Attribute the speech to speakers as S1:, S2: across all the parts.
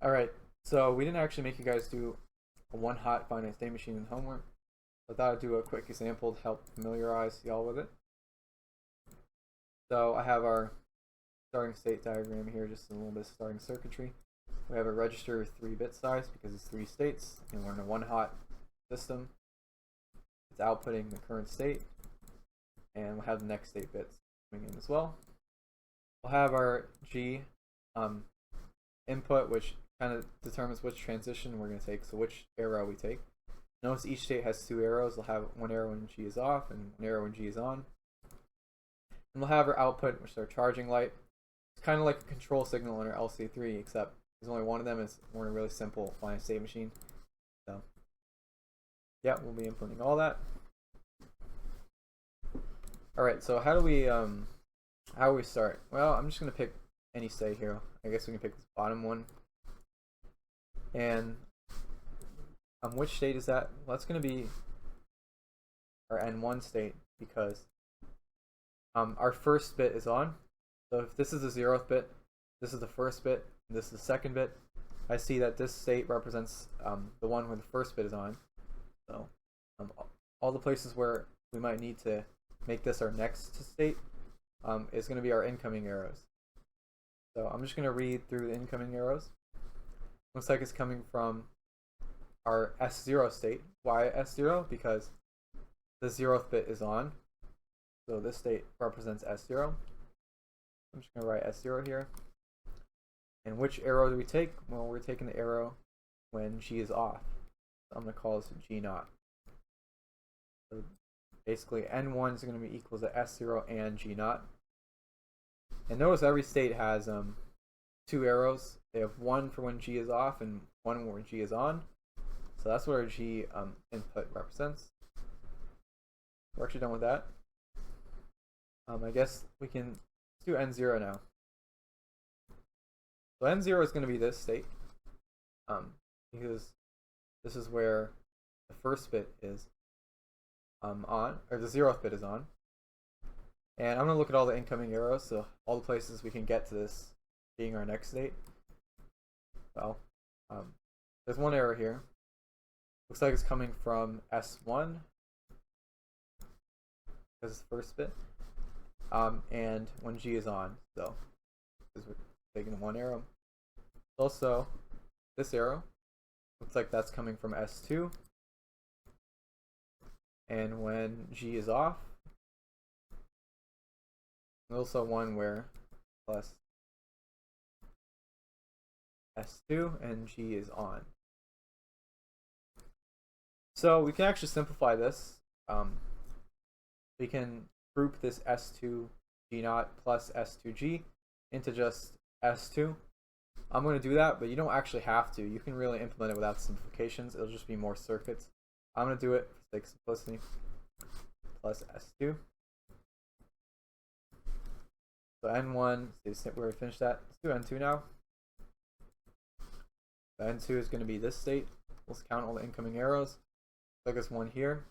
S1: Alright, so we didn't actually make you guys do a one hot finite state machine in homework. I thought I'd do a quick example to help familiarize y'all with it. So I have our starting state diagram here, just a little bit of starting circuitry. We have a register with 3-bit size because it's 3 states, and we're in a one hot system. It's outputting the current state, and we'll have the next state bits coming in as well. We'll have our G input, which kind of determines which transition we're going to take, so which arrow we take. Notice each state has 2 arrows. We'll have one arrow when G is off and one arrow when G is on. And we'll have our output, which is our charging light. It's kind of like a control signal in our LC3, except there's only one of them. We're in a really simple finite state machine. So, yeah, we'll be implementing all that. All right, so how do we start? Well, I'm just going to pick any state here. I guess we can pick this bottom one. And which state is that? Well, that's going to be our N1 state because our first bit is on. So if this is the 0th bit, this is the first bit, and this is the second bit, I see that this state represents the one where the first bit is on. So all the places where we might need to make this our next state is going to be our incoming arrows. So I'm just going to read through the incoming arrows. Looks like it's coming from our S0 state. Why S0? Because the 0th bit is on. So this state represents S0. I'm just going to write S0 here. And which arrow do we take? Well, we're taking the arrow when G is off. So I'm going to call this G0. So basically, N1 is going to be equal to S0 and G0. And notice every state has 2 arrows. They have one for when G is off and one when G is on. So that's what our G input represents. We're actually done with that. I guess we can do N0 now. So N0 is going to be this state because this is where the first bit is on, or the 0th bit is on. And I'm going to look at all the incoming arrows, so all the places we can get to this being our next state. Well, there's one arrow here. Looks like it's coming from S1, because it's the first bit, and when G is on, so because we're taking one arrow. Also, this arrow looks like that's coming from S2, and when G is off, there's also one where plus S2 and G is on. So we can actually simplify this. We can group this S2 G0 plus S2G into just S2. I'm going to do that, but you don't actually have to. You can really implement it without simplifications. It'll just be more circuits. I'm going to do it for sake of simplicity. Plus S2. So N1, we already finished that. Let's do N2 now. So N2 is going to be this state. Let's count all the incoming arrows. Like this one here.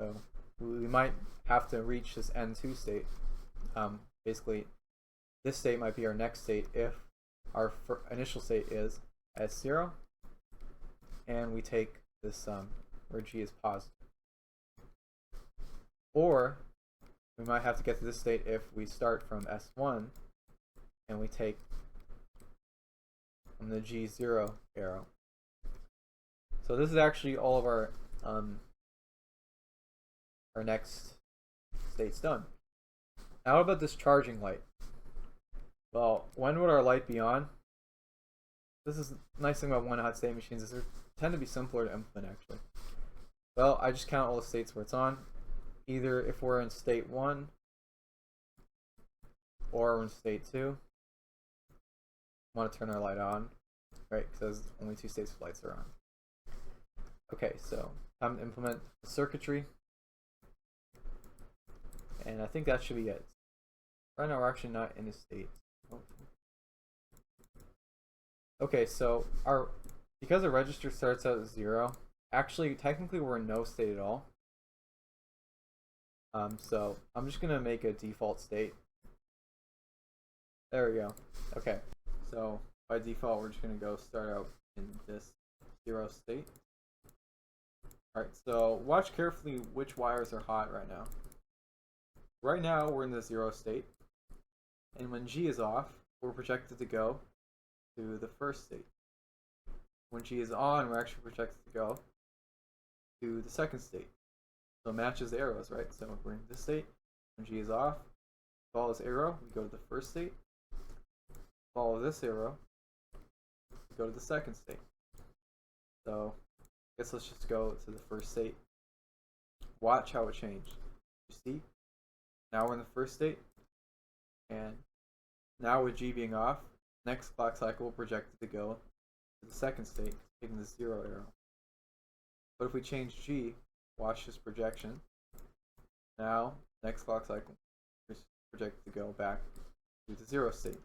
S1: So we might have to reach this N2 state. Basically, this state might be our next state if our initial state is S0, and we take this where G is positive. Or we might have to get to this state if we start from S1 and we take from the G0 arrow. So this is actually all of our next states done. Now what about this charging light? Well, when would our light be on? This is the nice thing about one hot state machines is they tend to be simpler to implement actually. Well, I just count all the states where it's on. Either if we're in state 1 or we're in state 2. We want to turn our light on, right? Because only 2 states of lights are on. Okay, so time to implement the circuitry. And I think that should be it. Right now we're actually not in a state. Okay, so because the register starts out at 0, actually technically we're in no state at all. So I'm just gonna make a default state. There we go. Okay, so by default, we're just going to go start out in this 0 state. Alright, so watch carefully which wires are hot right now. Right now, we're in the 0 state. And when G is off, we're projected to go to the first state. When G is on, we're actually projected to go to the second state. So it matches the arrows, right? So we're in this state. When G is off, follow this arrow, we go to the first state. Follow this arrow, we go to the second state. So I guess let's just go to the first state. Watch how it changed. You see? Now we're in the first state. And now with G being off, next clock cycle we're projected to go to the second state, taking the 0 arrow. But if we change G, watch this projection. Now, next clock cycle is projected to go back to the 0 state.